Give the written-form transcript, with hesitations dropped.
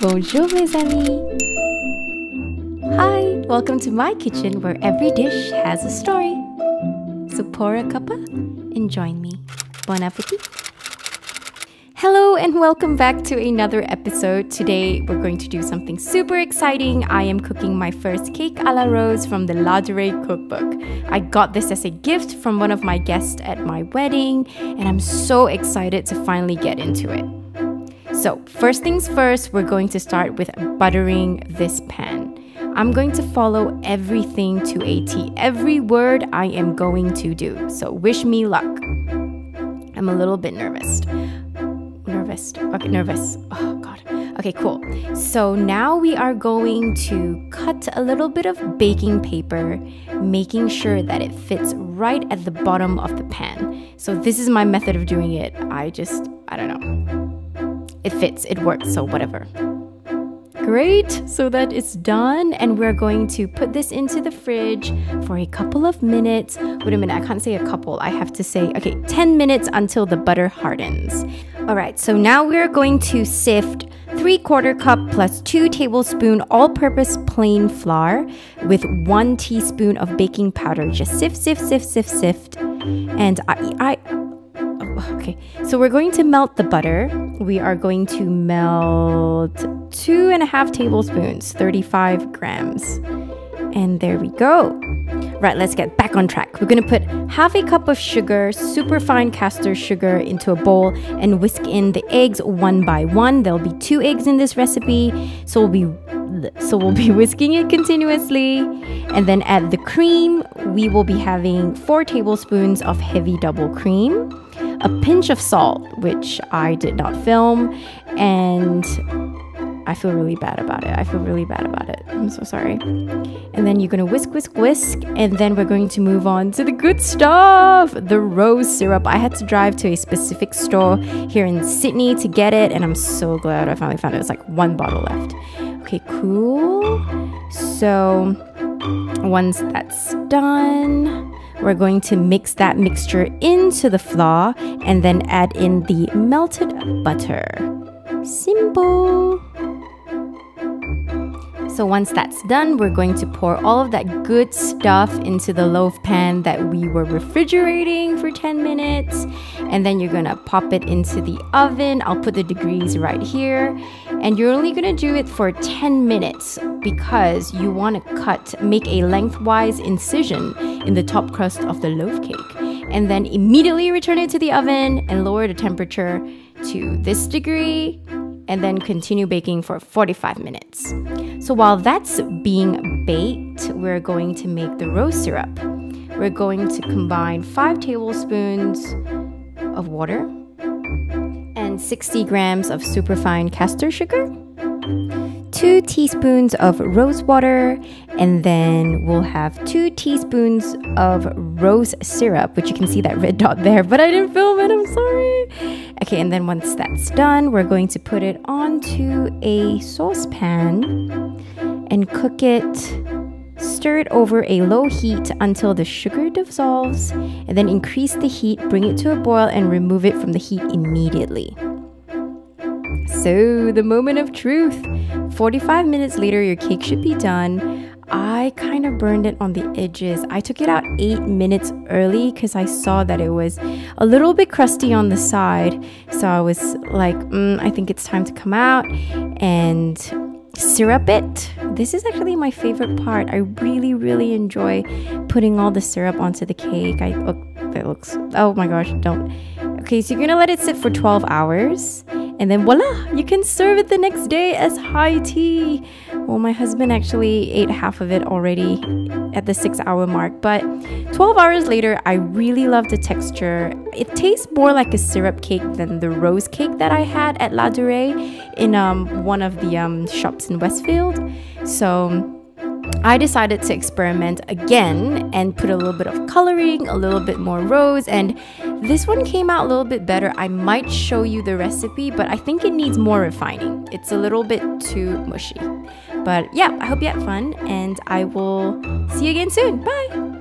Bonjour mes amis! Hi! Welcome to my kitchen where every dish has a story. So pour a cuppa and join me. Bon appetit! Hello and welcome back to another episode. Today we're going to do something super exciting. I am cooking my first cake a la rose from the Laduree Cook Book. I got this as a gift from one of my guests at my wedding and I'm so excited to finally get into it. So first things first, we're going to start with buttering this pan. I'm going to follow everything to a T. Every word I am going to do. So wish me luck. I'm a little bit nervous. Nervous. Oh God. Okay, cool. So now we are going to cut a little bit of baking paper, making sure that it fits right at the bottom of the pan. So this is my method of doing it. I don't know. It fits, it works, so whatever. Great, so that is done, and we're going to put this into the fridge for a couple of minutes. Wait a minute, I can't say a couple, I have to say, 10 minutes until the butter hardens. Alright, so now we're going to sift 3/4 cup plus 2 tablespoons all-purpose plain flour with 1 teaspoon of baking powder. Just sift. And okay, so we're going to melt the butter. We are going to melt 2.5 tablespoons, 35 grams. And there we go. Right, let's get back on track. We're going to put half a cup of sugar, superfine castor sugar, into a bowl and whisk in the eggs one by one. There'll be 2 eggs in this recipe, so we'll be whisking it continuously. And then add the cream. We will be having 4 tablespoons of heavy double cream, a pinch of salt, which I did not film, and I feel really bad about it. I'm so sorry. And then you're going to whisk, and then we're going to move on to the good stuff, the rose syrup. I had to drive to a specific store here in Sydney to get it, and I'm so glad I finally found it. It was like 1 bottle left. Okay, cool. So once that's done, we're going to mix that mixture into the flour and then add in the melted butter. Simple. So once that's done, we're going to pour all of that good stuff into the loaf pan that we were refrigerating for 10 minutes. And then you're gonna pop it into the oven. I'll put the degrees right here. And you're only gonna do it for 10 minutes because you wanna make a lengthwise incision in the top crust of the loaf cake. And then immediately return it to the oven and lower the temperature to this degree. And then continue baking for 45 minutes. So while that's being baked, we're going to make the rose syrup. We're going to combine 5 tablespoons of water and 60 grams of superfine castor sugar, 2 teaspoons of rose water, and then we'll have 2 teaspoons of rose syrup, which you can see that red dot there, but I didn't film it, I'm sorry. Okay, and then once that's done, we're going to put it onto a saucepan and cook it. Stir it over a low heat until the sugar dissolves, and then increase the heat, bring it to a boil, and remove it from the heat immediately. So, the moment of truth. 45 minutes later, your cake should be done. I kind of burned it on the edges. I took it out 8 minutes early because I saw that it was a little bit crusty on the side. So I was like, I think it's time to come out and syrup it. This is actually my favorite part. I really enjoy putting all the syrup onto the cake. Oh my gosh, don't. Okay, so you're gonna let it sit for 12 hours. And then voila, you can serve it the next day as high tea. Well, my husband actually ate half of it already at the 6-hour mark. But 12 hours later, I really love the texture. It tastes more like a syrup cake than the rose cake that I had at Laduree in one of the shops in Westfield. So I decided to experiment again and put a little bit of coloring, a little bit more rose, and this one came out a little bit better. I might show you the recipe, but I think it needs more refining. It's a little bit too mushy. But yeah, I hope you had fun, and I will see you again soon. Bye!